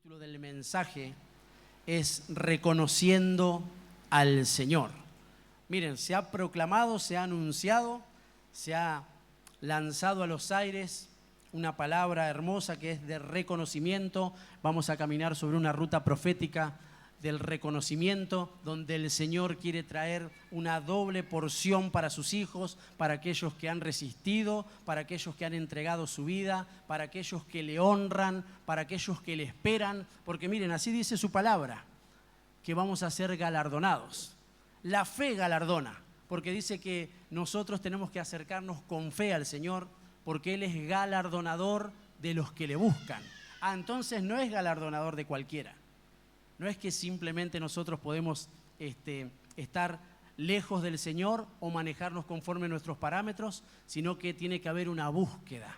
título del mensaje es Reconociendo al Señor. Miren, se ha proclamado, se ha anunciado, se ha lanzado a los aires una palabra hermosa que es de reconocimiento. Vamos a caminar sobre una ruta profética del reconocimiento, donde el Señor quiere traer una doble porción para sus hijos, para aquellos que han resistido, para aquellos que han entregado su vida, para aquellos que le honran, para aquellos que le esperan, porque miren, así dice su palabra, que vamos a ser galardonados. La fe galardona, porque dice que nosotros tenemos que acercarnos con fe al Señor, porque Él es galardonador de los que le buscan. Entonces no es galardonador de cualquiera. No es que simplemente nosotros podemos estar lejos del Señor o manejarnos conforme a nuestros parámetros, sino que tiene que haber una búsqueda.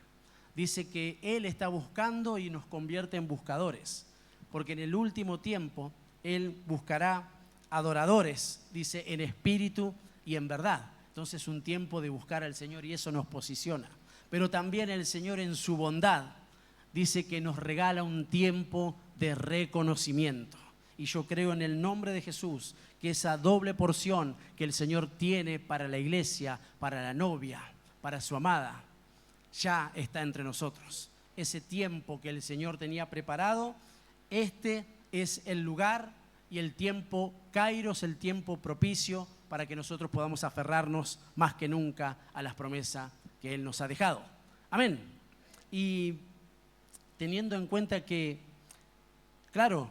Dice que Él está buscando y nos convierte en buscadores, porque en el último tiempo Él buscará adoradores, dice, en espíritu y en verdad. Entonces es un tiempo de buscar al Señor y eso nos posiciona. Pero también el Señor en su bondad dice que nos regala un tiempo de reconocimiento. Y yo creo en el nombre de Jesús que esa doble porción que el Señor tiene para la iglesia, para la novia, para su amada, ya está entre nosotros. Ese tiempo que el Señor tenía preparado, este es el lugar y el tiempo kairos, el tiempo propicio para que nosotros podamos aferrarnos más que nunca a las promesas que Él nos ha dejado. Amén. Y teniendo en cuenta que, claro,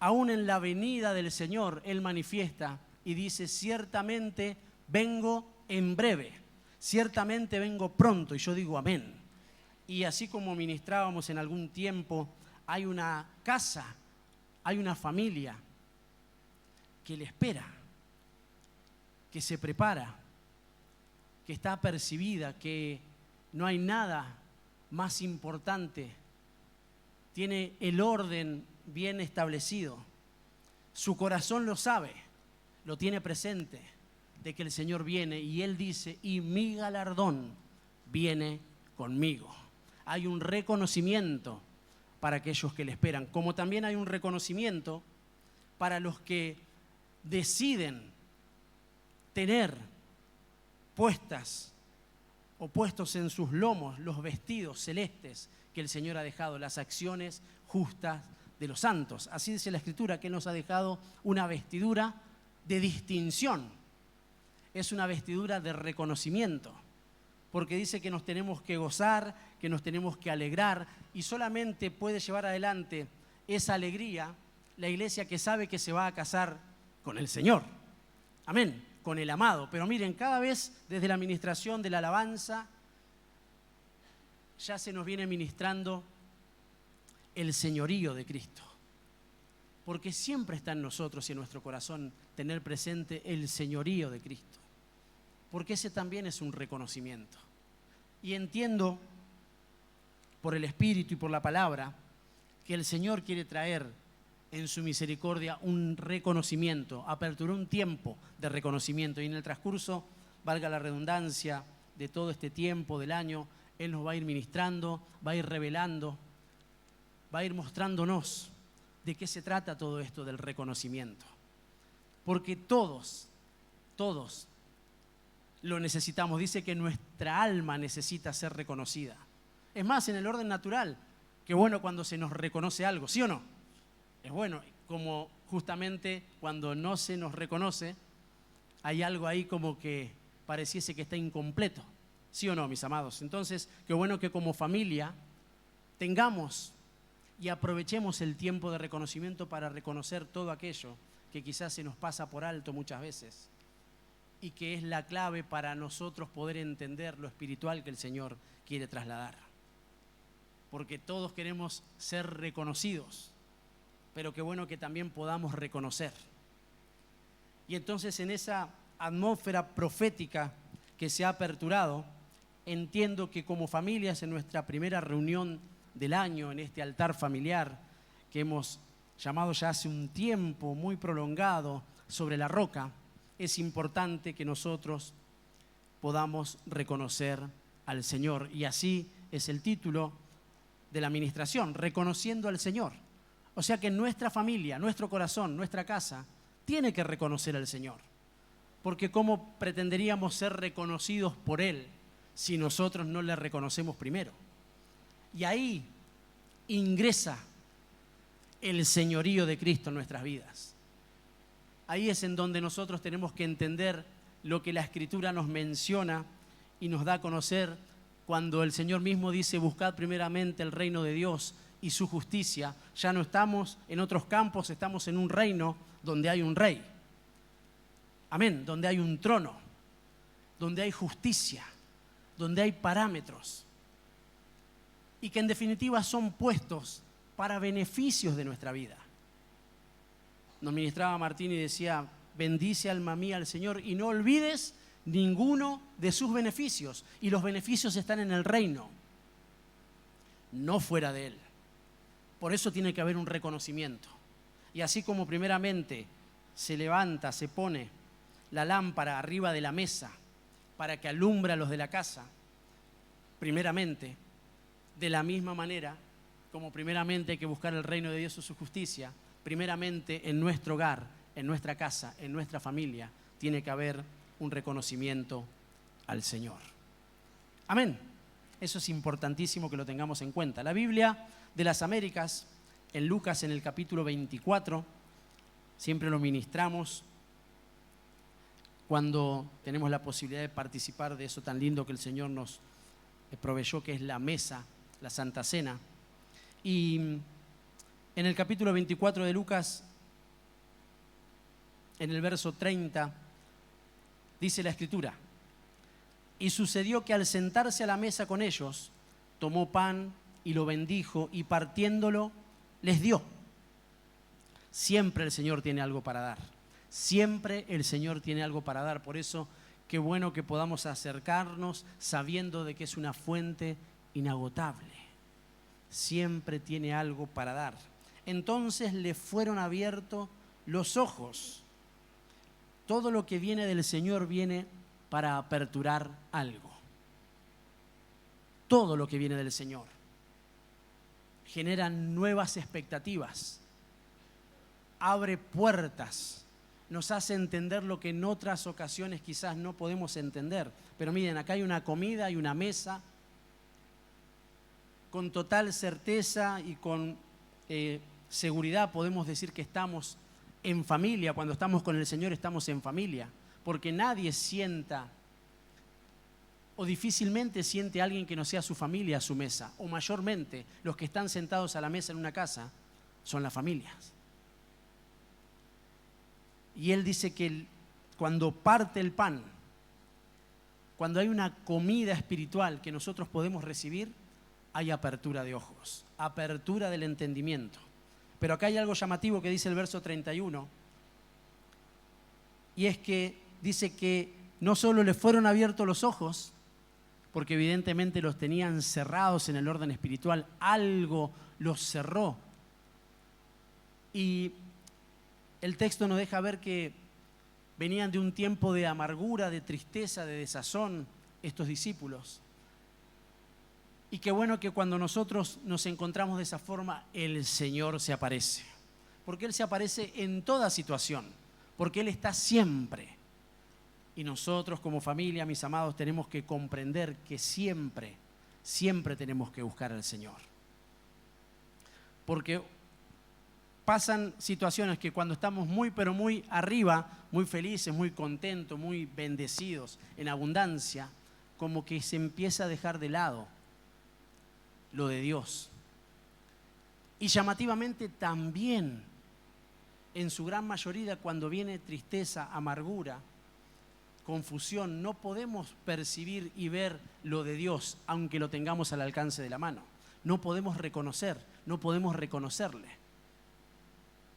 aún en la venida del Señor, Él manifiesta y dice, ciertamente vengo en breve, ciertamente vengo pronto, y yo digo amén. Y así como ministrábamos en algún tiempo, hay una casa, hay una familia que le espera, que se prepara, que está apercibida, que no hay nada más importante, tiene el orden bien establecido. Su corazón lo sabe, lo tiene presente, de que el Señor viene y Él dice, y mi galardón viene conmigo. Hay un reconocimiento para aquellos que le esperan, como también hay un reconocimiento para los que deciden tener puestas o puestos en sus lomos los vestidos celestes que el Señor ha dejado, las acciones justas de los santos. Así dice la Escritura, que Él nos ha dejado una vestidura de distinción. Es una vestidura de reconocimiento, porque dice que nos tenemos que gozar, que nos tenemos que alegrar, y solamente puede llevar adelante esa alegría la iglesia que sabe que se va a casar con el Señor. Amén, con el amado. Pero miren, cada vez desde la administración de la alabanza ya se nos viene ministrando el señorío de Cristo, porque siempre está en nosotros y en nuestro corazón tener presente el señorío de Cristo, porque ese también es un reconocimiento. Y entiendo por el Espíritu y por la palabra que el Señor quiere traer en su misericordia un reconocimiento, aperturó un tiempo de reconocimiento, y en el transcurso, valga la redundancia, de todo este tiempo del año, Él nos va a ir ministrando, va a ir revelando, va a ir mostrándonos de qué se trata todo esto del reconocimiento. Porque todos lo necesitamos. Dice que nuestra alma necesita ser reconocida. Es más, en el orden natural, qué bueno cuando se nos reconoce algo, ¿sí o no? Es bueno, como justamente cuando no se nos reconoce, hay algo ahí como que pareciese que está incompleto, ¿sí o no, mis amados? Entonces, qué bueno que como familia tengamos y aprovechemos el tiempo de reconocimiento para reconocer todo aquello que quizás se nos pasa por alto muchas veces y que es la clave para nosotros poder entender lo espiritual que el Señor quiere trasladar. Porque todos queremos ser reconocidos, pero qué bueno que también podamos reconocer. Y entonces en esa atmósfera profética que se ha aperturado, entiendo que como familias en nuestra primera reunión del año, en este altar familiar que hemos llamado ya hace un tiempo muy prolongado sobre la roca, es importante que nosotros podamos reconocer al Señor. Y así es el título de la administración, reconociendo al Señor. O sea que nuestra familia, nuestro corazón, nuestra casa, tiene que reconocer al Señor. Porque ¿cómo pretenderíamos ser reconocidos por Él si nosotros no le reconocemos primero? Y ahí ingresa el señorío de Cristo en nuestras vidas. Ahí es en donde nosotros tenemos que entender lo que la Escritura nos menciona y nos da a conocer cuando el Señor mismo dice: buscad primeramente el reino de Dios y su justicia. Ya no estamos en otros campos, estamos en un reino donde hay un rey. Amén, donde hay un trono, donde hay justicia, donde hay parámetros y que en definitiva son puestos para beneficios de nuestra vida. Nos ministraba Martín y decía: bendice alma mía al Señor y no olvides ninguno de sus beneficios. Y los beneficios están en el reino, no fuera de él. Por eso tiene que haber un reconocimiento. Y así como primeramente se levanta, se pone la lámpara arriba de la mesa para que alumbre a los de la casa, primeramente, de la misma manera como primeramente hay que buscar el reino de Dios y su justicia, primeramente en nuestro hogar, en nuestra casa, en nuestra familia, tiene que haber un reconocimiento al Señor. Amén. Eso es importantísimo que lo tengamos en cuenta. La Biblia de las Américas, en Lucas, en el capítulo 24, siempre lo ministramos cuando tenemos la posibilidad de participar de eso tan lindo que el Señor nos proveyó, que es la mesa, la Santa Cena. Y en el capítulo 24 de Lucas, en el verso 30, dice la Escritura: y sucedió que al sentarse a la mesa con ellos, tomó pan y lo bendijo y partiéndolo les dio. Siempre el Señor tiene algo para dar. Siempre el Señor tiene algo para dar. Por eso, qué bueno que podamos acercarnos sabiendo de que es una fuente inagotable. Siempre tiene algo para dar. Entonces le fueron abiertos los ojos. Todo lo que viene del Señor viene para aperturar algo. Todo lo que viene del Señor genera nuevas expectativas, abre puertas, nos hace entender lo que en otras ocasiones quizás no podemos entender. Pero miren, acá hay una comida y una mesa con total certeza y con seguridad podemos decir que estamos en familia. Cuando estamos con el Señor estamos en familia, porque nadie sienta o difícilmente siente a alguien que no sea su familia a su mesa, o mayormente los que están sentados a la mesa en una casa son las familias. Y él dice que cuando parte el pan, cuando hay una comida espiritual que nosotros podemos recibir, hay apertura de ojos, apertura del entendimiento. Pero acá hay algo llamativo que dice el verso 31, y es que dice que no solo le fueron abiertos los ojos, porque evidentemente los tenían cerrados en el orden espiritual, algo los cerró. Y el texto nos deja ver que venían de un tiempo de amargura, de tristeza, de desazón estos discípulos. Y qué bueno que cuando nosotros nos encontramos de esa forma, el Señor se aparece. Porque Él se aparece en toda situación, porque Él está siempre. Y nosotros como familia, mis amados, tenemos que comprender que siempre, siempre tenemos que buscar al Señor. Porque pasan situaciones que cuando estamos muy, pero muy arriba, muy felices, muy contentos, muy bendecidos, en abundancia, como que se empieza a dejar de lado lo de Dios. Y llamativamente también, en su gran mayoría, cuando viene tristeza, amargura, confusión, no podemos percibir y ver lo de Dios, aunque lo tengamos al alcance de la mano. No podemos reconocer, no podemos reconocerle.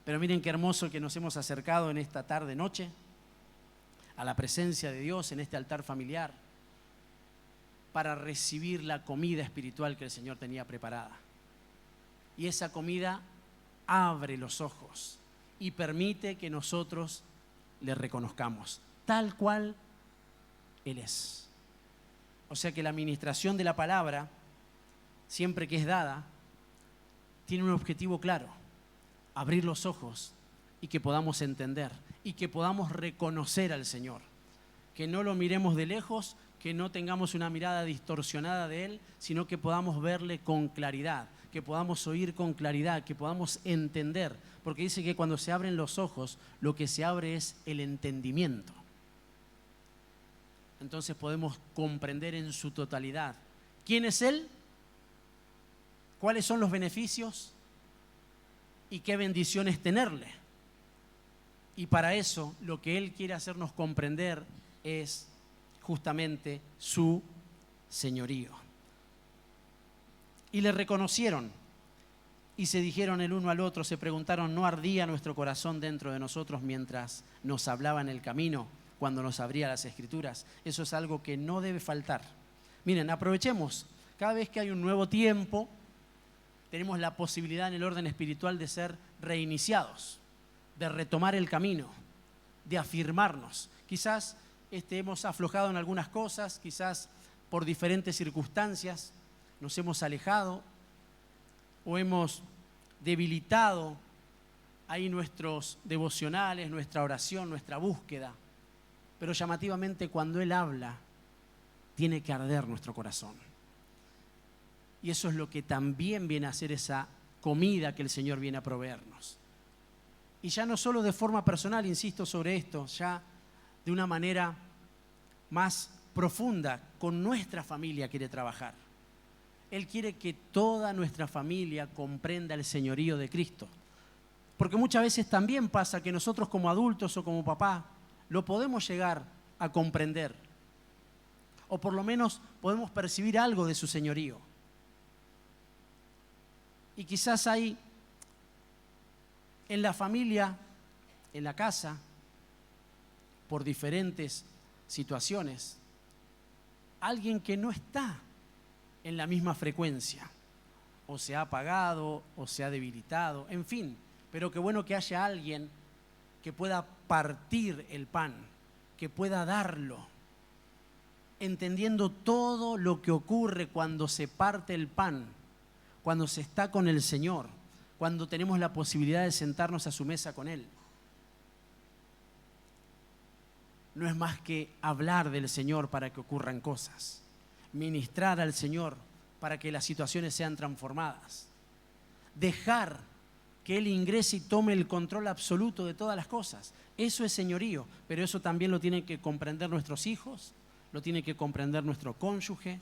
Pero miren qué hermoso que nos hemos acercado en esta tarde, noche, a la presencia de Dios en este altar familiar, para recibir la comida espiritual que el Señor tenía preparada. Y esa comida abre los ojos y permite que nosotros le reconozcamos tal cual Él es. O sea que la administración de la palabra, siempre que es dada, tiene un objetivo claro. abrir los ojos y que podamos entender y que podamos reconocer al Señor. Que no lo miremos de lejos, que no tengamos una mirada distorsionada de Él, sino que podamos verle con claridad, que podamos oír con claridad, que podamos entender. Porque dice que cuando se abren los ojos, lo que se abre es el entendimiento. Entonces podemos comprender en su totalidad quién es Él, cuáles son los beneficios y qué bendición es tenerle. Y para eso lo que Él quiere hacernos comprender es justamente su señorío. Y le reconocieron y se dijeron el uno al otro, se preguntaron, ¿no ardía nuestro corazón dentro de nosotros mientras nos hablaba en el camino, cuando nos abría las Escrituras? Eso es algo que no debe faltar. Miren, aprovechemos, cada vez que hay un nuevo tiempo, tenemos la posibilidad en el orden espiritual de ser reiniciados, de retomar el camino, de afirmarnos. Quizás hemos aflojado en algunas cosas, quizás por diferentes circunstancias nos hemos alejado o hemos debilitado ahí nuestros devocionales, nuestra oración, nuestra búsqueda. Pero llamativamente cuando Él habla, tiene que arder nuestro corazón. Y eso es lo que también viene a ser esa comida que el Señor viene a proveernos. Y ya no solo de forma personal, insisto sobre esto, ya de una manera más profunda, con nuestra familia quiere trabajar. Él quiere que toda nuestra familia comprenda el señorío de Cristo. Porque muchas veces también pasa que nosotros como adultos o como papá lo podemos llegar a comprender. O por lo menos podemos percibir algo de su señorío. Y quizás hay en la familia, en la casa, por diferentes situaciones, alguien que no está en la misma frecuencia, o se ha apagado, o se ha debilitado, en fin, pero qué bueno que haya alguien que pueda partir el pan, que pueda darlo, entendiendo todo lo que ocurre cuando se parte el pan, cuando se está con el Señor, cuando tenemos la posibilidad de sentarnos a su mesa con Él. No es más que hablar del Señor para que ocurran cosas, ministrar al Señor para que las situaciones sean transformadas, dejar que Él ingrese y tome el control absoluto de todas las cosas. Eso es señorío, pero eso también lo tienen que comprender nuestros hijos, lo tiene que comprender nuestro cónyuge,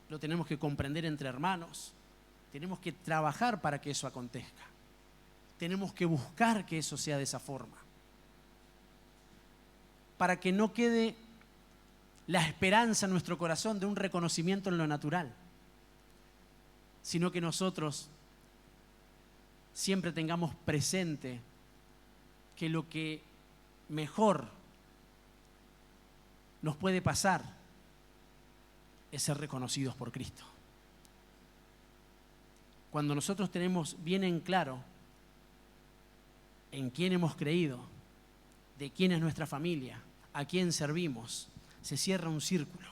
lo tenemos que comprender entre hermanos. Tenemos que trabajar para que eso acontezca. Tenemos que buscar que eso sea de esa forma. Para que no quede la esperanza en nuestro corazón de un reconocimiento en lo natural, sino que nosotros siempre tengamos presente que lo que mejor nos puede pasar es ser reconocidos por Cristo. Cuando nosotros tenemos bien en claro en quién hemos creído, de quién es nuestra familia, a quién servimos, se cierra un círculo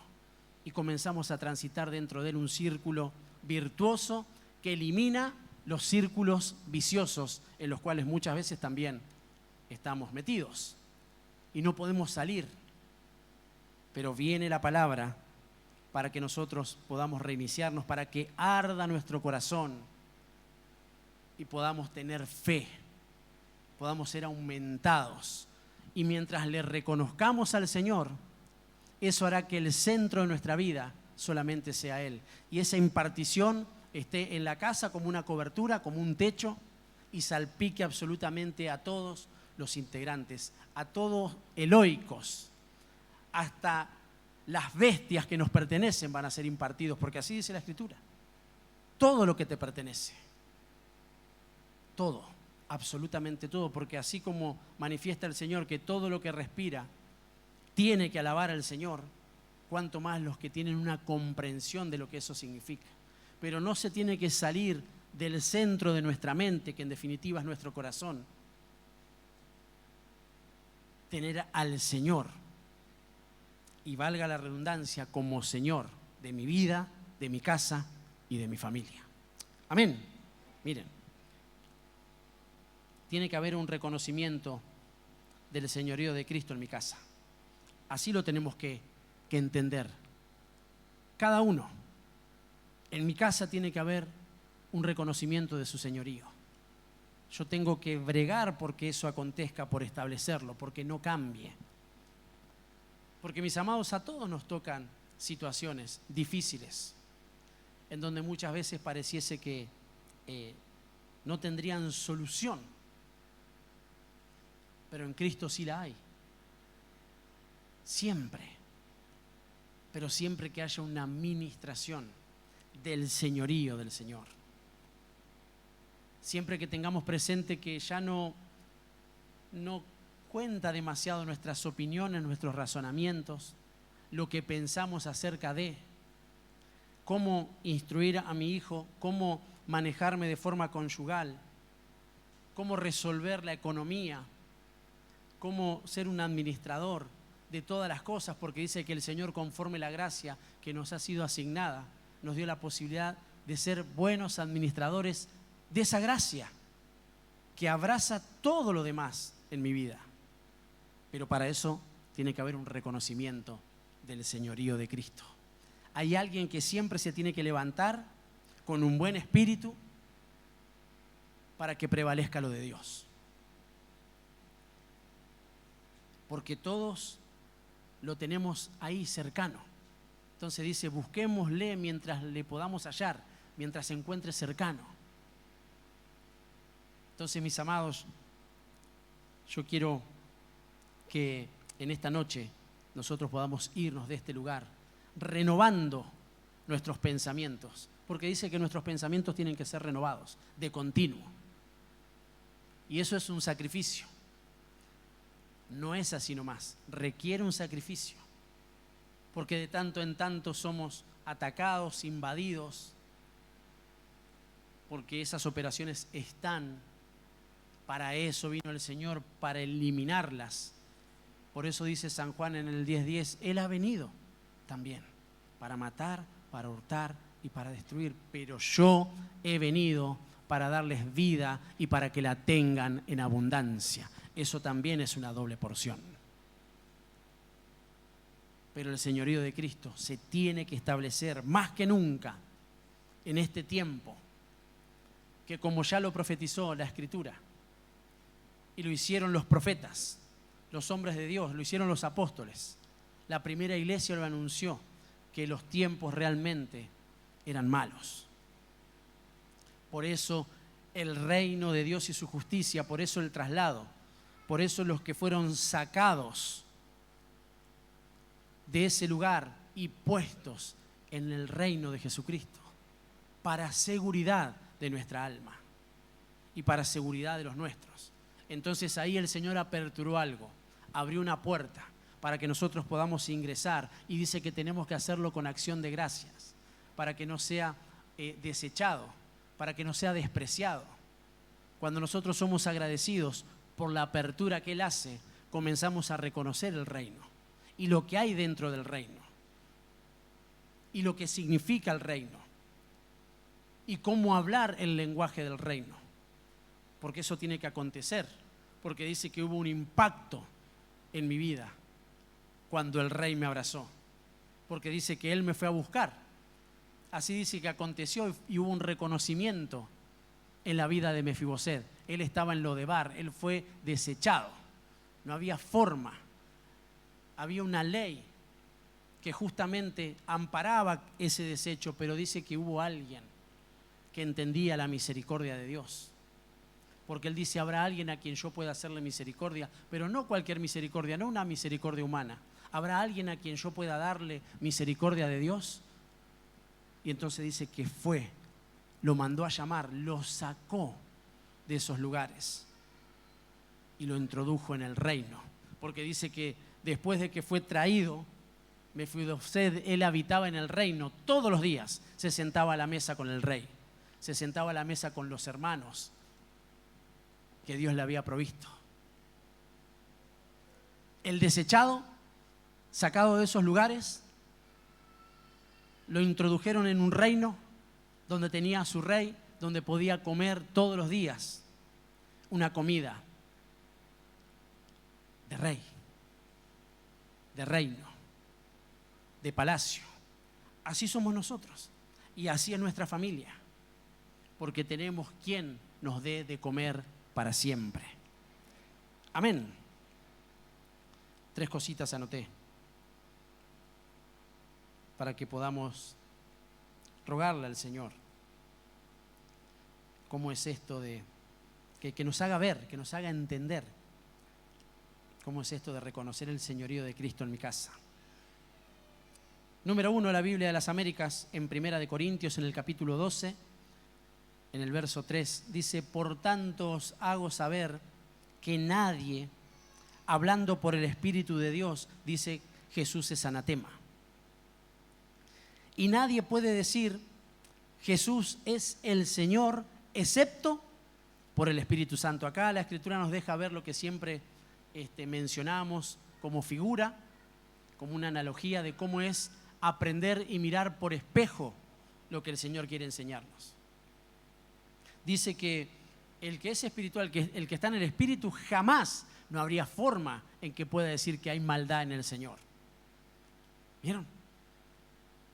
y comenzamos a transitar dentro de él un círculo virtuoso que elimina los círculos viciosos en los cuales muchas veces también estamos metidos y no podemos salir. Pero viene la palabra para que nosotros podamos reiniciarnos, para que arda nuestro corazón y podamos tener fe, podamos ser aumentados. Y mientras le reconozcamos al Señor, eso hará que el centro de nuestra vida solamente sea Él. Y esa impartición esté en la casa como una cobertura, como un techo, y salpique absolutamente a todos los integrantes, a todos eloicos, hasta las bestias que nos pertenecen van a ser impartidos, porque así dice la Escritura. Todo lo que te pertenece, todo, absolutamente todo, porque así como manifiesta el Señor que todo lo que respira tiene que alabar al Señor, cuanto más los que tienen una comprensión de lo que eso significa. Pero no se tiene que salir del centro de nuestra mente, que en definitiva es nuestro corazón, tener al Señor, y valga la redundancia, como Señor de mi vida, de mi casa y de mi familia. Amén. Miren, tiene que haber un reconocimiento del señorío de Cristo en mi casa. Así lo tenemos que entender. Cada uno. En mi casa tiene que haber un reconocimiento de su señorío. Yo tengo que bregar porque eso acontezca, por establecerlo, porque no cambie. Porque, mis amados, a todos nos tocan situaciones difíciles, en donde muchas veces pareciese que no tendrían solución. Pero en Cristo sí la hay. Siempre. Pero siempre que haya una administración del señorío del Señor. Siempre que tengamos presente que ya no cuenta demasiado nuestras opiniones, nuestros razonamientos, lo que pensamos acerca de cómo instruir a mi hijo, cómo manejarme de forma conyugal, cómo resolver la economía, cómo ser un administrador de todas las cosas, porque dice que el Señor, conforme la gracia que nos ha sido asignada, nos dio la posibilidad de ser buenos administradores de esa gracia que abraza todo lo demás en mi vida. Pero para eso tiene que haber un reconocimiento del señorío de Cristo. Hay alguien que siempre se tiene que levantar con un buen espíritu para que prevalezca lo de Dios. Porque todos lo tenemos ahí cercano. Entonces dice, busquémosle mientras le podamos hallar, mientras se encuentre cercano. Entonces, mis amados, yo quiero que en esta noche nosotros podamos irnos de este lugar renovando nuestros pensamientos, porque dice que nuestros pensamientos tienen que ser renovados de continuo. Y eso es un sacrificio. No es así nomás, requiere un sacrificio, porque de tanto en tanto somos atacados, invadidos, porque esas operaciones están. Para eso vino el Señor, para eliminarlas. Por eso dice San Juan en el 10:10, Él ha venido también para matar, para hurtar y para destruir. Pero yo he venido para darles vida y para que la tengan en abundancia. Eso también es una doble porción. Pero el señorío de Cristo se tiene que establecer más que nunca en este tiempo, que como ya lo profetizó la Escritura, y lo hicieron los profetas, los hombres de Dios, lo hicieron los apóstoles. La primera iglesia lo anunció, que los tiempos realmente eran malos. Por eso el reino de Dios y su justicia, por eso el traslado, por eso los que fueron sacados de ese lugar y puestos en el reino de Jesucristo, para seguridad de nuestra alma y para seguridad de los nuestros. Entonces ahí el Señor aperturó algo, abrió una puerta para que nosotros podamos ingresar, y dice que tenemos que hacerlo con acción de gracias, para que no sea desechado, para que no sea despreciado. Cuando nosotros somos agradecidos por la apertura que Él hace, comenzamos a reconocer el reino y lo que hay dentro del reino y lo que significa el reino y cómo hablar el lenguaje del reino, porque eso tiene que acontecer, porque dice que hubo un impacto en mi vida cuando el rey me abrazó, porque dice que Él me fue a buscar. Así dice que aconteció y hubo un reconocimiento en la vida de Mefiboset. Él estaba en Lodebar, él fue desechado, no había forma, había una ley que justamente amparaba ese desecho, pero dice que hubo alguien que entendía la misericordia de Dios. Porque Él dice, habrá alguien a quien yo pueda hacerle misericordia, pero no cualquier misericordia, no una misericordia humana. Habrá alguien a quien yo pueda darle misericordia de Dios. Y entonces dice que fue, lo mandó a llamar, lo sacó de esos lugares y lo introdujo en el reino. Porque dice que después de que fue traído, Mefiboset, él habitaba en el reino todos los días, se sentaba a la mesa con el rey, se sentaba a la mesa con los hermanos que Dios le había provisto. El desechado, sacado de esos lugares, lo introdujeron en un reino donde tenía a su rey, donde podía comer todos los días. una comida de rey, de reino, de palacio. Así somos nosotros y así es nuestra familia, porque tenemos quien nos dé de comer para siempre. Amén. 3 cositas anoté para que podamos rogarle al Señor cómo es esto de que nos haga ver, que nos haga entender cómo es esto de reconocer el señorío de Cristo en mi casa. Número 1, la Biblia de las Américas, en 1 Corintios, en el capítulo 12, en el verso 3, dice: por tanto os hago saber que nadie, hablando por el Espíritu de Dios, dice Jesús es anatema. Y nadie puede decir Jesús es el Señor, excepto por el Espíritu Santo. Acá la Escritura nos deja ver lo que siempre mencionamos como figura, como una analogía de cómo es aprender y mirar por espejo lo que el Señor quiere enseñarnos. Dice que el que es espiritual, el que está en el Espíritu, jamás no habría forma en que pueda decir que hay maldad en el Señor. ¿Vieron?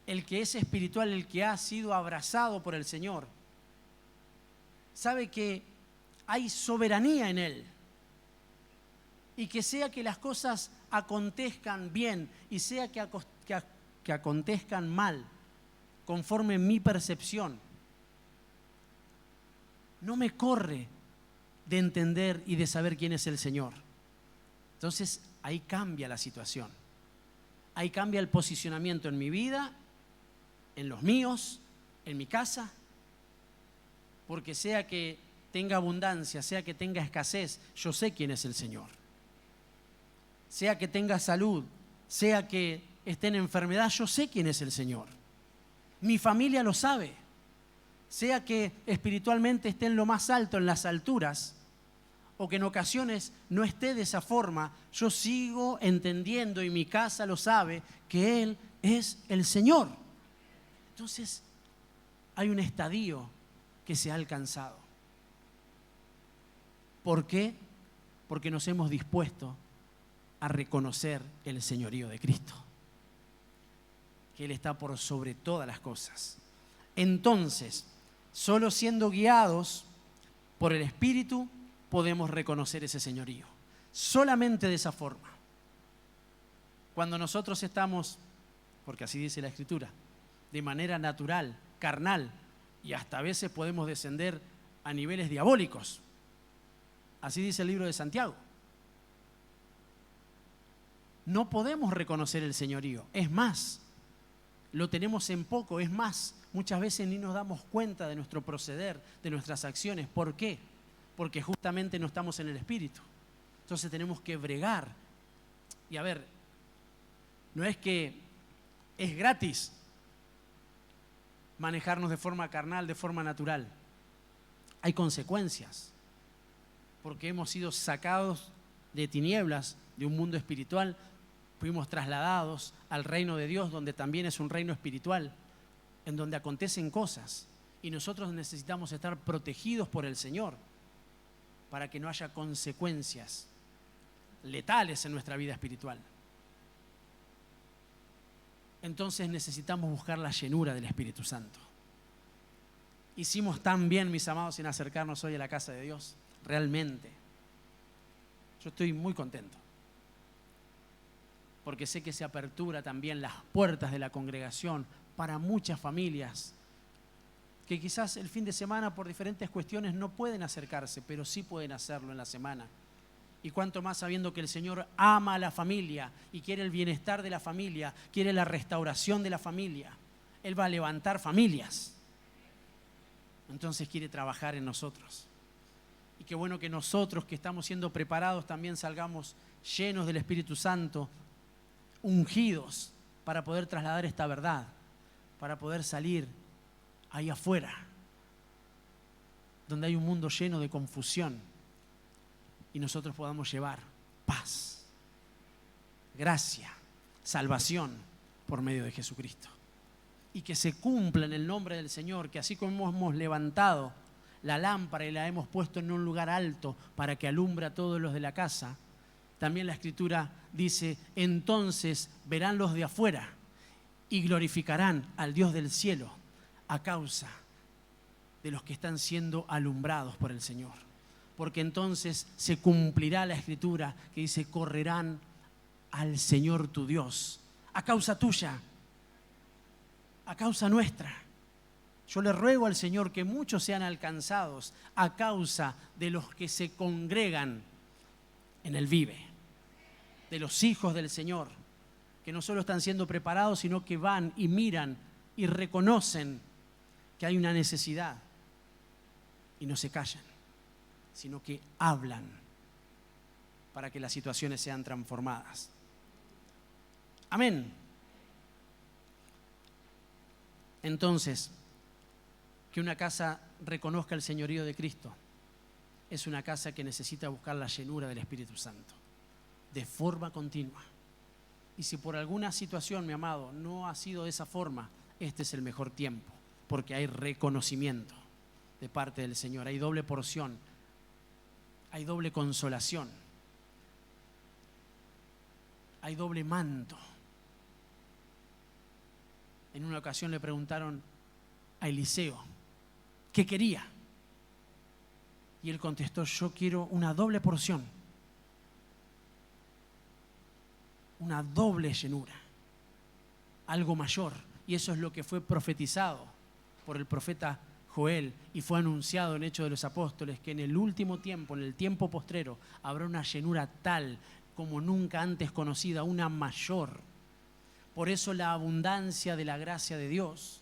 El que es espiritual, el que ha sido abrazado por el Señor, sabe que hay soberanía en Él. Y que sea que las cosas acontezcan bien y sea que acontezcan mal, conforme mi percepción, no me corre de entender y de saber quién es el Señor. Entonces ahí cambia la situación. Ahí cambia el posicionamiento en mi vida, en los míos, en mi casa, porque sea que tenga abundancia, sea que tenga escasez, yo sé quién es el Señor. Sea que tenga salud, sea que esté en enfermedad, yo sé quién es el Señor. Mi familia lo sabe. Sea que espiritualmente esté en lo más alto, en las alturas, o que en ocasiones no esté de esa forma, yo sigo entendiendo, y mi casa lo sabe, que Él es el Señor. Entonces, hay un estadio que se ha alcanzado. ¿Por qué? Porque nos hemos dispuesto a reconocer el señorío de Cristo, que Él está por sobre todas las cosas. Entonces, solo siendo guiados por el Espíritu podemos reconocer ese señorío. Solamente de esa forma. Cuando nosotros estamos, porque así dice la Escritura, de manera natural, carnal, y hasta a veces podemos descender a niveles diabólicos. Así dice el libro de Santiago. No podemos reconocer el señorío. Es más, lo tenemos en poco. Es más, muchas veces ni nos damos cuenta de nuestro proceder, de nuestras acciones. ¿Por qué? Porque justamente no estamos en el Espíritu. Entonces tenemos que bregar. Y a ver, no es que es gratis manejarnos de forma carnal, de forma natural. Hay consecuencias, porque hemos sido sacados de tinieblas, de un mundo espiritual, fuimos trasladados al reino de Dios, donde también es un reino espiritual, en donde acontecen cosas, y nosotros necesitamos estar protegidos por el Señor, para que no haya consecuencias letales en nuestra vida espiritual. Entonces necesitamos buscar la llenura del Espíritu Santo. Hicimos tan bien, mis amados, en acercarnos hoy a la casa de Dios. Realmente. Yo estoy muy contento. Porque sé que se apertura también las puertas de la congregación para muchas familias que quizás el fin de semana por diferentes cuestiones no pueden acercarse, pero sí pueden hacerlo en la semana. Y cuanto más sabiendo que el Señor ama a la familia y quiere el bienestar de la familia, quiere la restauración de la familia. Él va a levantar familias. Entonces quiere trabajar en nosotros. Y qué bueno que nosotros que estamos siendo preparados también salgamos llenos del Espíritu Santo, ungidos para poder trasladar esta verdad, para poder salir ahí afuera, donde hay un mundo lleno de confusión, y nosotros podamos llevar paz, gracia, salvación por medio de Jesucristo. Y que se cumpla en el nombre del Señor, que así como hemos levantado la lámpara y la hemos puesto en un lugar alto para que alumbre a todos los de la casa, también la Escritura dice, entonces verán los de afuera y glorificarán al Dios del cielo a causa de los que están siendo alumbrados por el Señor. Porque entonces se cumplirá la Escritura que dice, correrán al Señor tu Dios, a causa tuya, a causa nuestra. Yo le ruego al Señor que muchos sean alcanzados a causa de los que se congregan en el Vive, de los hijos del Señor, que no solo están siendo preparados, sino que van y miran y reconocen que hay una necesidad y no se callan, sino que hablan para que las situaciones sean transformadas. Amén. Entonces, que una casa reconozca el señorío de Cristo es una casa que necesita buscar la llenura del Espíritu Santo de forma continua. Y si por alguna situación, mi amado, no ha sido de esa forma, este es el mejor tiempo, porque hay reconocimiento de parte del Señor, hay doble porción, hay doble consolación, hay doble manto. En una ocasión le preguntaron a Eliseo qué quería, y él contestó, yo quiero una doble porción, una doble llenura, algo mayor. Y eso es lo que fue profetizado por el profeta Joel y fue anunciado en Hechos de los Apóstoles, que en el último tiempo, en el tiempo postrero, habrá una llenura tal como nunca antes conocida, una mayor. Por eso la abundancia de la gracia de Dios,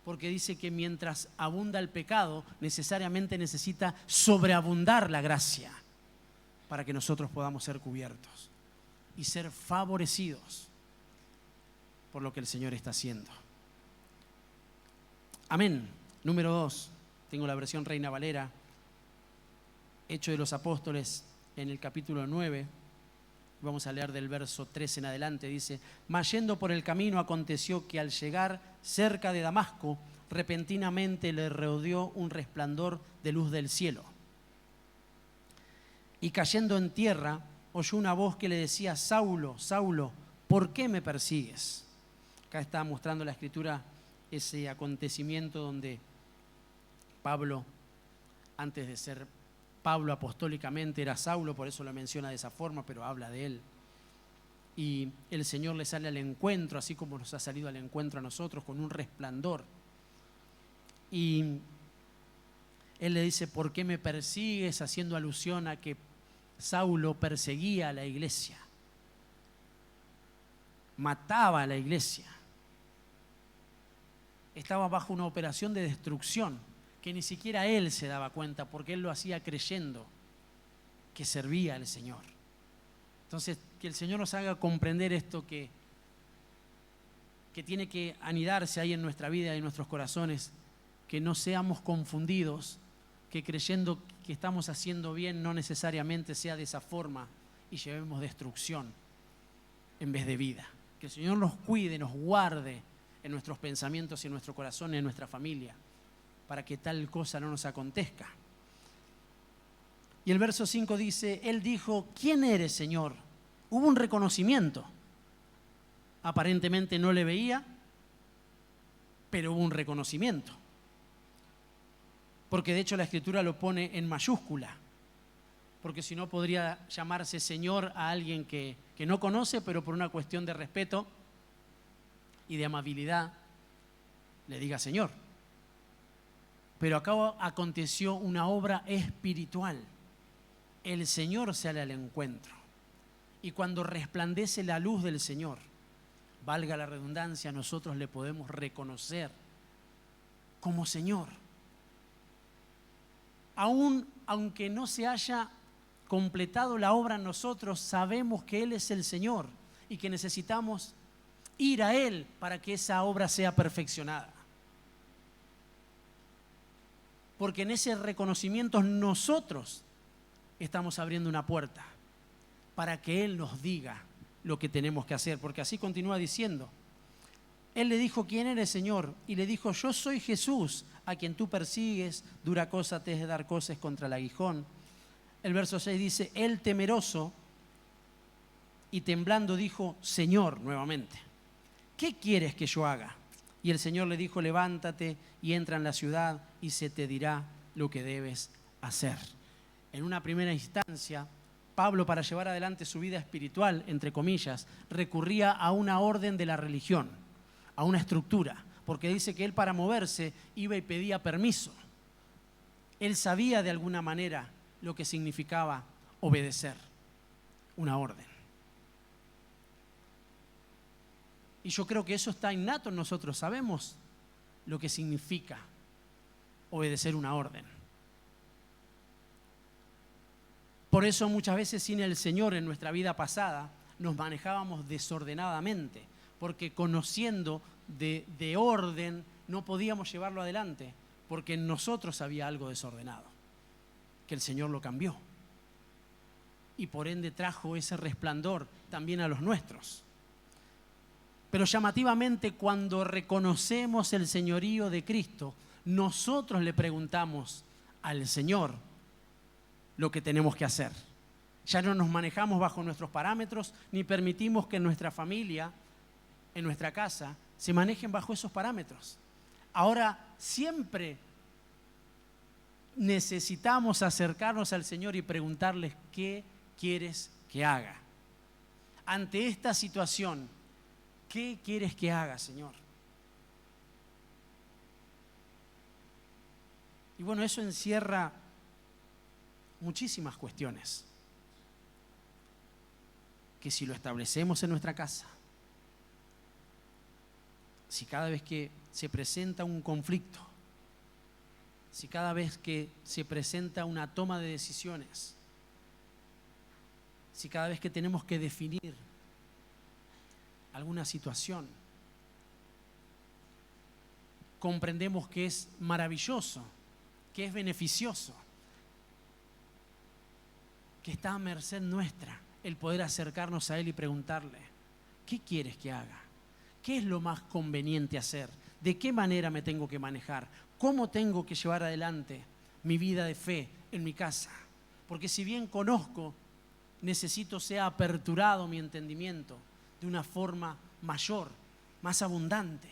porque dice que mientras abunda el pecado, necesariamente necesita sobreabundar la gracia para que nosotros podamos ser cubiertos y ser favorecidos por lo que el Señor está haciendo. Amén. Número 2, tengo la versión Reina Valera, Hechos de los Apóstoles, en el capítulo 9, vamos a leer del verso 3 en adelante, dice, mas yendo por el camino aconteció que al llegar cerca de Damasco, repentinamente le rodeó un resplandor de luz del cielo. Y cayendo en tierra, oyó una voz que le decía, Saulo, Saulo, ¿por qué me persigues? Acá está mostrando la Escritura ese acontecimiento donde Pablo, antes de ser Pablo apostólicamente, era Saulo, por eso lo menciona de esa forma, pero habla de él. Y el Señor le sale al encuentro, así como nos ha salido al encuentro a nosotros, con un resplandor. Y él le dice, ¿por qué me persigues? Haciendo alusión a que Saulo perseguía a la iglesia, mataba a la iglesia, estaba bajo una operación de destrucción que ni siquiera él se daba cuenta, porque él lo hacía creyendo que servía al Señor. Entonces, que el Señor nos haga comprender esto que tiene que anidarse ahí en nuestra vida y en nuestros corazones, que no seamos confundidos, que creyendo que estamos haciendo bien no necesariamente sea de esa forma y llevemos destrucción en vez de vida. Que el Señor nos cuide, nos guarde en nuestros pensamientos y en nuestro corazón y en nuestra familia, para que tal cosa no nos acontezca. Y el verso 5 dice, él dijo, ¿quién eres, Señor? Hubo un reconocimiento. Aparentemente no le veía, pero hubo un reconocimiento. Porque de hecho la Escritura lo pone en mayúscula, porque si no podría llamarse Señor a alguien que no conoce, pero por una cuestión de respeto y de amabilidad le diga Señor. Pero acá aconteció una obra espiritual. El Señor sale al encuentro. Y cuando resplandece la luz del Señor, valga la redundancia, nosotros le podemos reconocer como Señor. Aún aunque no se haya completado la obra en nosotros, sabemos que Él es el Señor y que necesitamos ir a Él para que esa obra sea perfeccionada. Porque en ese reconocimiento nosotros estamos abriendo una puerta para que Él nos diga lo que tenemos que hacer. Porque así continúa diciendo. Él le dijo, ¿quién eres, Señor? Y le dijo, yo soy Jesús, a quien tú persigues, dura cosa te es dar cosas contra el aguijón. El verso 6 dice, él temeroso y temblando dijo, Señor, nuevamente, ¿qué quieres que yo haga? Y el Señor le dijo, levántate y entra en la ciudad y se te dirá lo que debes hacer. En una primera instancia, Pablo, para llevar adelante su vida espiritual, entre comillas, recurría a una orden de la religión, a una estructura, porque dice que él para moverse iba y pedía permiso. Él sabía de alguna manera lo que significaba obedecer una orden. Y yo creo que eso está innato en nosotros, sabemos lo que significa obedecer una orden. Por eso muchas veces sin el Señor en nuestra vida pasada nos manejábamos desordenadamente, porque conociendo de orden no podíamos llevarlo adelante, porque en nosotros había algo desordenado, que el Señor lo cambió. Y por ende trajo ese resplandor también a los nuestros. Pero llamativamente cuando reconocemos el señorío de Cristo, nosotros le preguntamos al Señor lo que tenemos que hacer. Ya no nos manejamos bajo nuestros parámetros, ni permitimos que en nuestra familia, en nuestra casa, se manejen bajo esos parámetros. Ahora siempre necesitamos acercarnos al Señor y preguntarles qué quieres que haga. Ante esta situación, ¿qué quieres que haga, Señor? Y bueno, eso encierra muchísimas cuestiones. Que si lo establecemos en nuestra casa, si cada vez que se presenta un conflicto, si cada vez que se presenta una toma de decisiones, si cada vez que tenemos que definir alguna situación, comprendemos que es maravilloso, que es beneficioso, que está a merced nuestra el poder acercarnos a Él y preguntarle, ¿qué quieres que haga? ¿Qué es lo más conveniente hacer? ¿De qué manera me tengo que manejar? ¿Cómo tengo que llevar adelante mi vida de fe en mi casa? Porque si bien conozco, necesito sea aperturado mi entendimiento de una forma mayor, más abundante.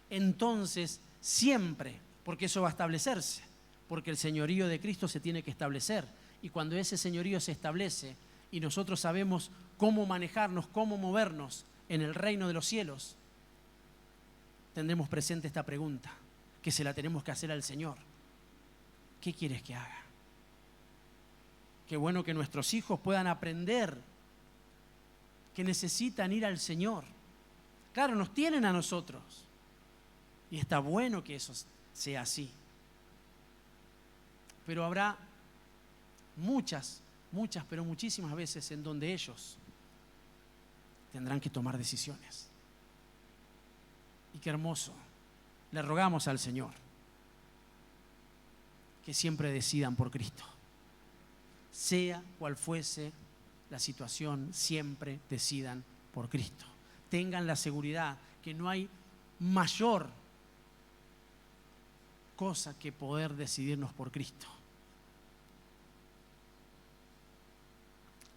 Entonces, siempre, porque eso va a establecerse, porque el señorío de Cristo se tiene que establecer. Y cuando ese señorío se establece y nosotros sabemos cómo manejarnos, cómo movernos en el reino de los cielos, tendremos presente esta pregunta, que se la tenemos que hacer al Señor. ¿Qué quieres que haga? Qué bueno que nuestros hijos puedan aprender que necesitan ir al Señor. Claro, nos tienen a nosotros. Y está bueno que eso sea así. Pero habrá muchas, pero muchísimas veces en donde ellos tendrán que tomar decisiones. Y qué hermoso. Le rogamos al Señor que siempre decidan por Cristo. Sea cual fuese la situación, siempre decidan por Cristo. Tengan la seguridad que no hay mayor cosa que poder decidirnos por Cristo.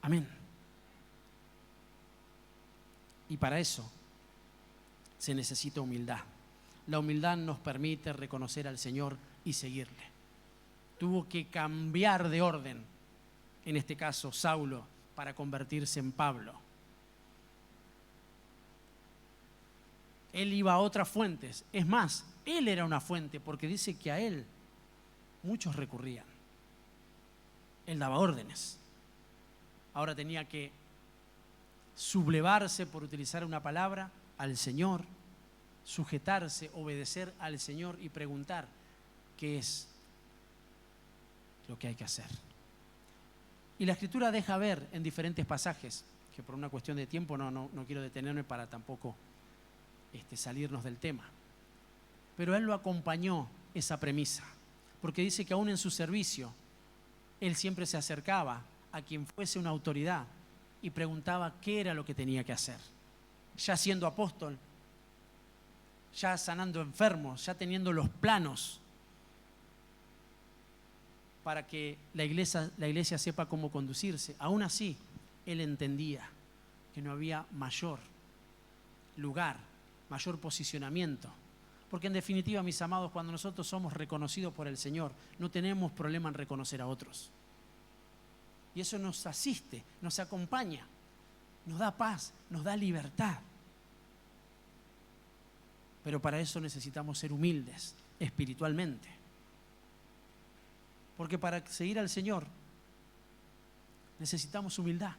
Amén. Y para eso se necesita humildad. La humildad nos permite reconocer al Señor y seguirle. Tuvo que cambiar de orden, en este caso Saulo, para convertirse en Pablo. Él iba a otras fuentes. Es más, él era una fuente, porque dice que a él muchos recurrían. Él daba órdenes. Ahora tenía que sublevarse, por utilizar una palabra, al Señor, sujetarse, obedecer al Señor y preguntar qué es lo que hay que hacer. Y la Escritura deja ver en diferentes pasajes, que por una cuestión de tiempo no quiero detenerme para tampoco salirnos del tema. Pero él lo acompañó esa premisa, porque dice que aún en su servicio, él siempre se acercaba a quien fuese una autoridad y preguntaba qué era lo que tenía que hacer. Ya siendo apóstol, ya sanando enfermos, ya teniendo los planos para que la iglesia sepa cómo conducirse. Aún así, él entendía que no había mayor lugar, mayor posicionamiento. Porque en definitiva, mis amados, cuando nosotros somos reconocidos por el Señor, no tenemos problema en reconocer a otros. Y eso nos asiste, nos acompaña, nos da paz, nos da libertad. Pero para eso necesitamos ser humildes espiritualmente. Porque para seguir al Señor necesitamos humildad.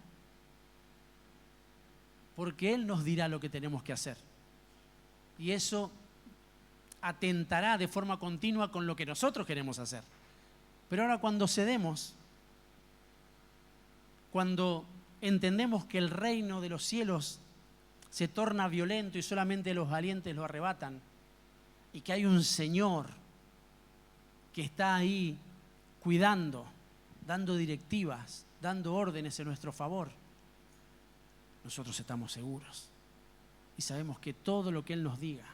Porque Él nos dirá lo que tenemos que hacer. Y eso atentará de forma continua con lo que nosotros queremos hacer. Pero ahora cuando cedemos, cuando entendemos que el reino de los cielos se torna violento y solamente los valientes lo arrebatan, y que hay un Señor que está ahí cuidando, dando directivas, dando órdenes en nuestro favor, nosotros estamos seguros y sabemos que todo lo que Él nos diga,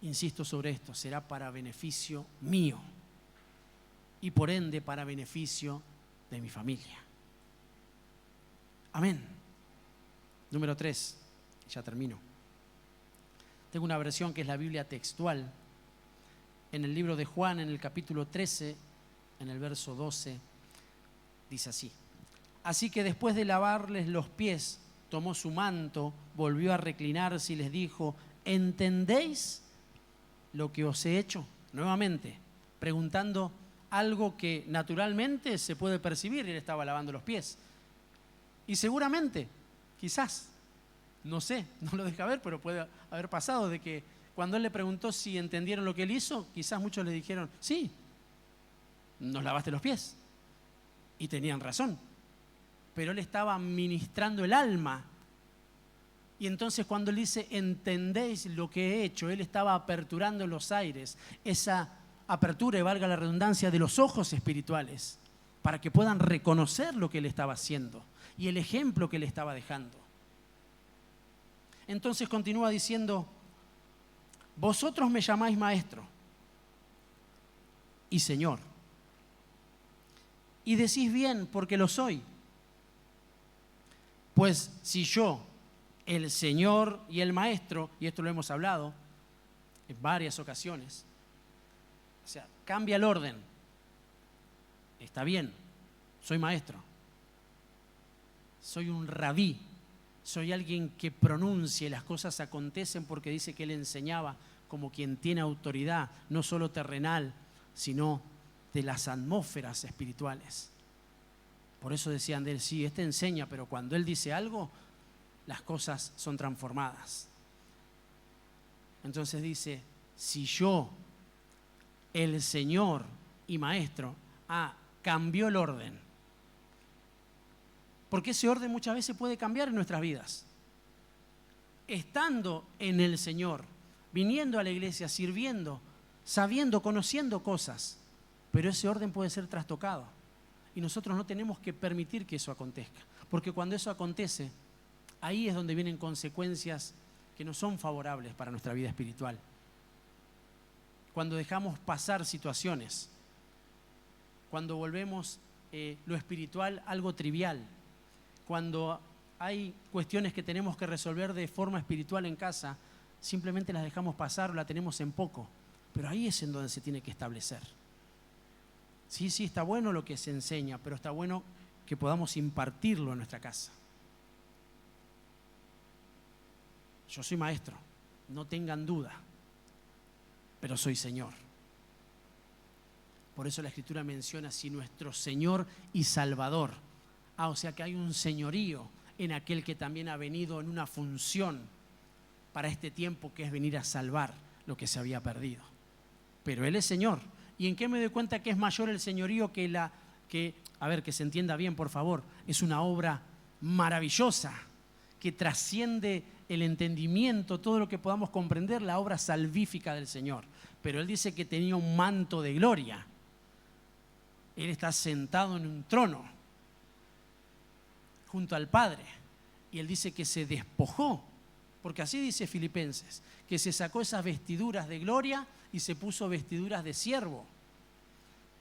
insisto sobre esto, será para beneficio mío y por ende para beneficio de mi familia. Amén. Número 3, ya termino. Tengo una versión que es la Biblia textual. En el libro de Juan, en el capítulo 13, en el verso 12, dice así: así que después de lavarles los pies, tomó su manto, volvió a reclinarse y les dijo: ¿entendéis lo que os he hecho? Nuevamente, preguntando algo que naturalmente se puede percibir. Él estaba lavando los pies. Y seguramente, quizás, no sé, no lo deja ver, pero puede haber pasado de que cuando él le preguntó si entendieron lo que él hizo, quizás muchos le dijeron: sí, nos lavaste los pies. Y tenían razón. Pero él estaba ministrando el alma. Y entonces cuando él dice: ¿entendéis lo que he hecho?, él estaba aperturando los aires, esa apertura, y valga la redundancia, de los ojos espirituales, para que puedan reconocer lo que él estaba haciendo y el ejemplo que él estaba dejando. Entonces continúa diciendo: vosotros me llamáis maestro y Señor, y decís bien, porque lo soy. Pues si yo, el Señor y el Maestro, y esto lo hemos hablado en varias ocasiones, o sea, cambia el orden. Está bien, soy maestro, soy un rabí, soy alguien que pronuncie, las cosas acontecen porque dice que él enseñaba como quien tiene autoridad, no solo terrenal, sino de las atmósferas espirituales. Por eso decían de él: sí, este enseña, pero cuando él dice algo, las cosas son transformadas. Entonces dice: si yo, el Señor y Maestro, cambió el orden. Porque ese orden muchas veces puede cambiar en nuestras vidas. Estando en el Señor, viniendo a la iglesia, sirviendo, sabiendo, conociendo cosas, pero ese orden puede ser trastocado. Y nosotros no tenemos que permitir que eso acontezca. Porque cuando eso acontece, ahí es donde vienen consecuencias que no son favorables para nuestra vida espiritual. Cuando dejamos pasar situaciones, cuando volvemos lo espiritual algo trivial, cuando hay cuestiones que tenemos que resolver de forma espiritual en casa, simplemente las dejamos pasar o la tenemos en poco. Pero ahí es en donde se tiene que establecer. Sí, está bueno lo que se enseña, pero está bueno que podamos impartirlo en nuestra casa. Yo soy maestro, no tengan duda, pero soy Señor. Por eso la Escritura menciona así: nuestro Señor y Salvador. O sea que hay un señorío en aquel que también ha venido en una función para este tiempo, que es venir a salvar lo que se había perdido. Pero Él es Señor. ¿Y en qué me doy cuenta que es mayor el señorío que que se entienda bien, por favor? Es una obra maravillosa que trasciende el entendimiento, todo lo que podamos comprender, la obra salvífica del Señor. Pero Él dice que tenía un manto de gloria. Él está sentado en un trono junto al Padre. Y Él dice que se despojó, Porque así dice Filipenses, que se sacó esas vestiduras de gloria y se puso vestiduras de siervo.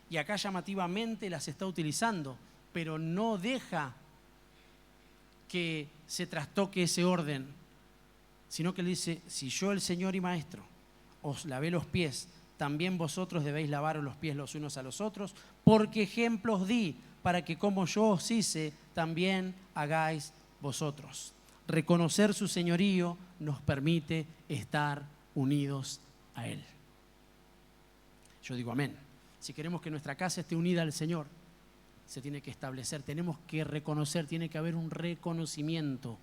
Y acá llamativamente las está utilizando, pero no deja que se trastoque ese orden, sino que le dice, si yo, el Señor y Maestro, os lavé los pies, también vosotros debéis lavaros los pies los unos a los otros, porque ejemplo os di, para que como yo os hice, también hagáis vosotros. Reconocer su señorío nos permite estar unidos a Él. Yo digo amén. Si queremos que nuestra casa esté unida al Señor, se tiene que establecer, tenemos que reconocer, tiene que haber un reconocimiento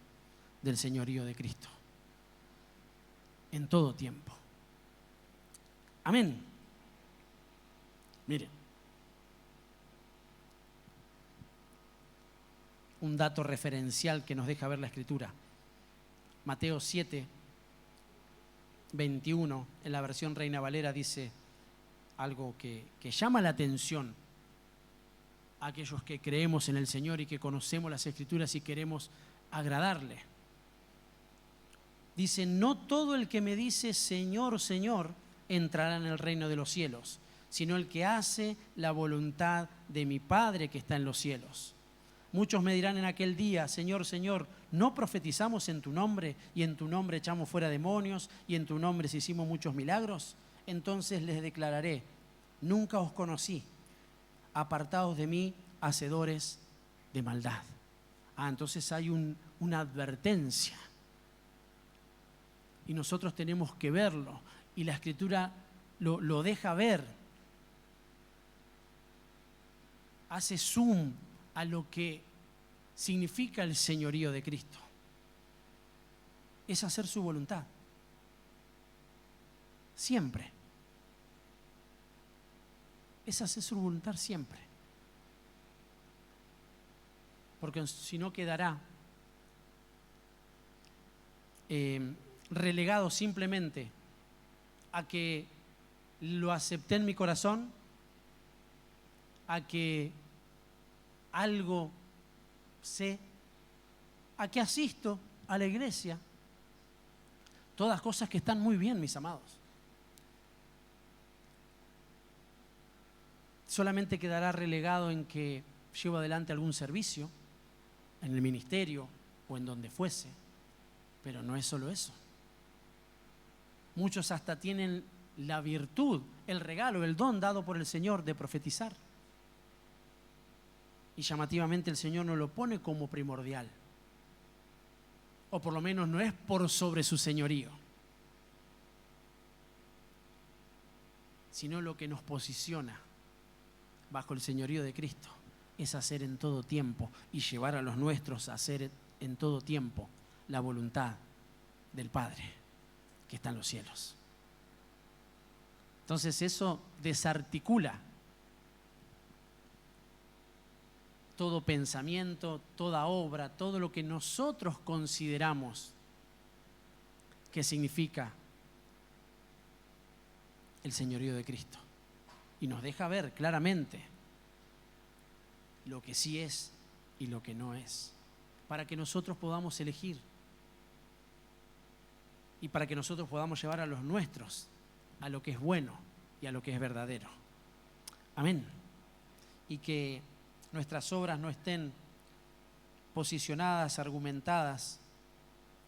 del señorío de Cristo en todo tiempo. Amén. Miren, un dato referencial que nos deja ver la Escritura. Mateo 7, 21, en la versión Reina Valera, dice algo que llama la atención a aquellos que creemos en el Señor y que conocemos las Escrituras y queremos agradarle. Dice, no todo el que me dice Señor, Señor, entrará en el reino de los cielos, sino el que hace la voluntad de mi Padre que está en los cielos. Muchos me dirán en aquel día, Señor, Señor, ¿no profetizamos en tu nombre y en tu nombre echamos fuera demonios y en tu nombre hicimos muchos milagros? Entonces les declararé, nunca os conocí, apartados de mí, hacedores de maldad. Entonces hay una advertencia y nosotros tenemos que verlo y la Escritura lo deja ver. Hace zoom a lo que significa el señorío de Cristo. Es hacer su voluntad. Siempre. Es hacer su voluntad siempre. Porque si no quedará relegado simplemente a que lo acepté en mi corazón, a que algo sé, a que asisto a la iglesia. Todas cosas que están muy bien, mis amados. Solamente quedará relegado en que llevo adelante algún servicio, en el ministerio o en donde fuese, pero no es solo eso. Muchos hasta tienen la virtud, el regalo, el don dado por el Señor de profetizar. Y llamativamente el Señor no lo pone como primordial, o por lo menos no es por sobre su señorío, sino lo que nos posiciona bajo el señorío de Cristo es hacer en todo tiempo y llevar a los nuestros a hacer en todo tiempo la voluntad del Padre que está en los cielos. Entonces eso desarticula todo pensamiento, toda obra, todo lo que nosotros consideramos que significa el señorío de Cristo. Y nos deja ver claramente lo que sí es y lo que no es, para que nosotros podamos elegir y para que nosotros podamos llevar a los nuestros a lo que es bueno y a lo que es verdadero. Amén. Y que nuestras obras no estén posicionadas, argumentadas,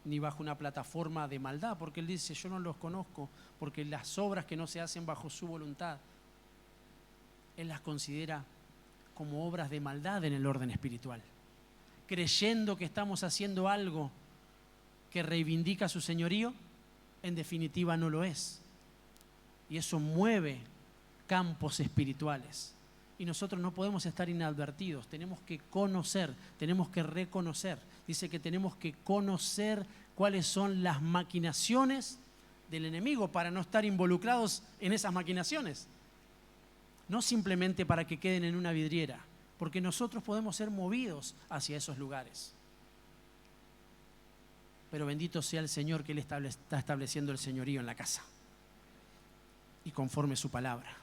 ni bajo una plataforma de maldad, porque Él dice, yo no los conozco, porque las obras que no se hacen bajo su voluntad, Él las considera como obras de maldad en el orden espiritual, creyendo que estamos haciendo algo que reivindica su señorío, en definitiva no lo es. Y eso mueve campos espirituales. Y nosotros no podemos estar inadvertidos, tenemos que conocer, tenemos que reconocer. Dice que tenemos que conocer cuáles son las maquinaciones del enemigo para no estar involucrados en esas maquinaciones. No simplemente para que queden en una vidriera, porque nosotros podemos ser movidos hacia esos lugares. Pero bendito sea el Señor que Él está estableciendo el señorío en la casa y conforme su palabra.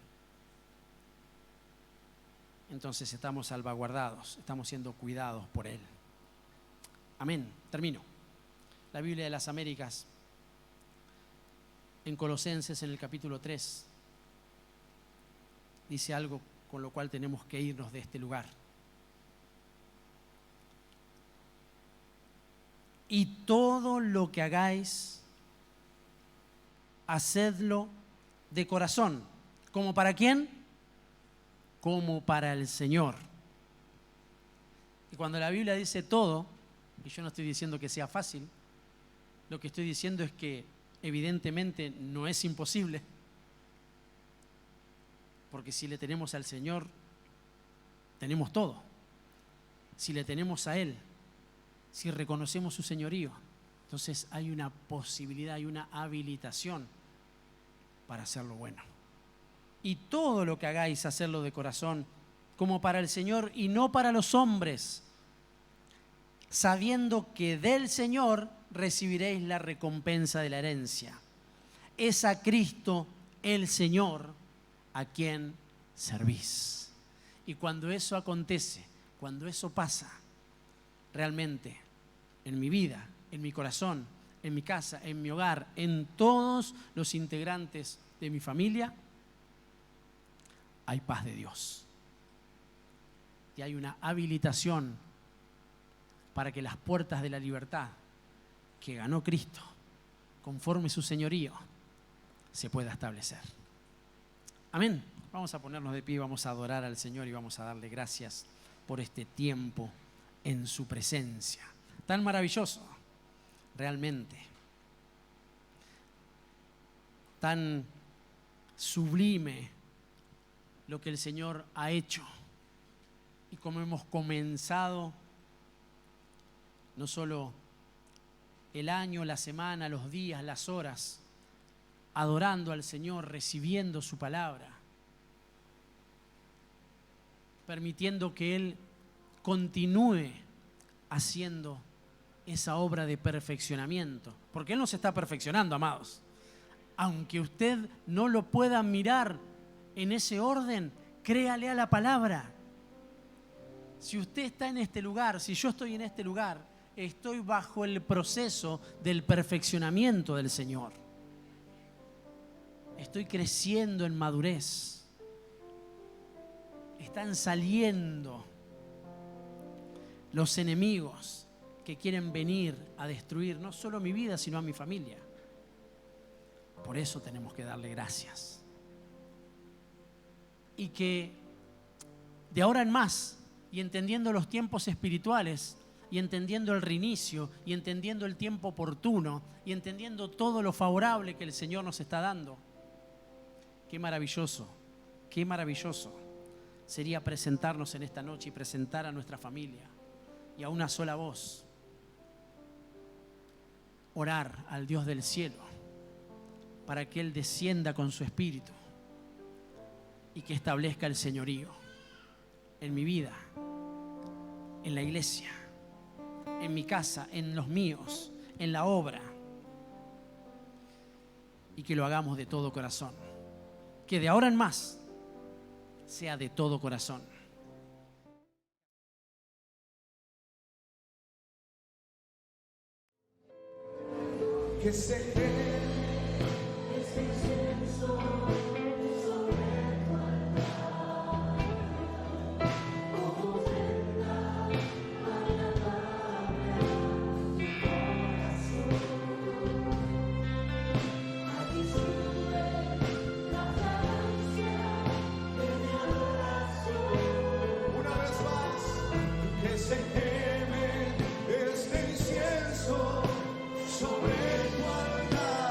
Entonces estamos salvaguardados, estamos siendo cuidados por Él. Amén. Termino. la Biblia de las Américas, en Colosenses, en el capítulo 3, dice algo con lo cual tenemos que irnos de este lugar. Y todo lo que hagáis, hacedlo de corazón. ¿Como para quién? Como para el Señor. Y cuando la Biblia dice todo, y yo no estoy diciendo que sea fácil, lo que estoy diciendo es que evidentemente no es imposible, porque si le tenemos al Señor, tenemos todo. Si le tenemos a Él, si reconocemos su señorío, entonces hay una posibilidad, hay una habilitación para hacer lo bueno. Y todo lo que hagáis, hacerlo de corazón, como para el Señor y no para los hombres, sabiendo que del Señor recibiréis la recompensa de la herencia. Es a Cristo el Señor a quien servís. Y cuando eso acontece, cuando eso pasa, realmente en mi vida, en mi corazón, en mi casa, en mi hogar, en todos los integrantes de mi familia, hay paz de Dios. Y hay una habilitación para que las puertas de la libertad que ganó Cristo, conforme su señorío, se pueda establecer. Amén. Vamos a ponernos de pie, vamos a adorar al Señor y vamos a darle gracias por este tiempo en su presencia. Tan maravilloso, realmente. Tan sublime lo que el Señor ha hecho. Y como hemos comenzado, no solo el año, la semana, los días, las horas, adorando al Señor, recibiendo su palabra, permitiendo que Él continúe haciendo esa obra de perfeccionamiento, porque Él nos está perfeccionando, amados. Aunque usted no lo pueda mirar en ese orden, créale a la palabra. Si usted está en este lugar, si yo estoy en este lugar, estoy bajo el proceso del perfeccionamiento del Señor. Estoy creciendo en madurez. Están saliendo los enemigos que quieren venir a destruir no solo mi vida, sino a mi familia. Por eso tenemos que darle gracias. Y que de ahora en más, y entendiendo los tiempos espirituales, y entendiendo el reinicio, y entendiendo el tiempo oportuno, y entendiendo todo lo favorable que el Señor nos está dando, qué maravilloso sería presentarnos en esta noche y presentar a nuestra familia y a una sola voz orar al Dios del cielo para que Él descienda con su espíritu y que establezca el señorío en mi vida, en la iglesia, en mi casa, en los míos, en la obra, y que lo hagamos de todo corazón. Que de ahora en más sea de todo corazón. Que se cree este incienso sobre tu altar, ofrenda agradable a tu corazón. Aquí sube la fragancia de mi adoración. Una vez más, que se queme este incienso sobre tu altar.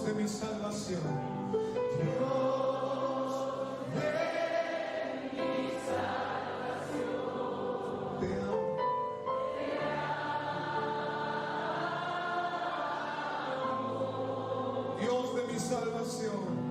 Dios de mi salvación. Te amo. Dios de mi salvación.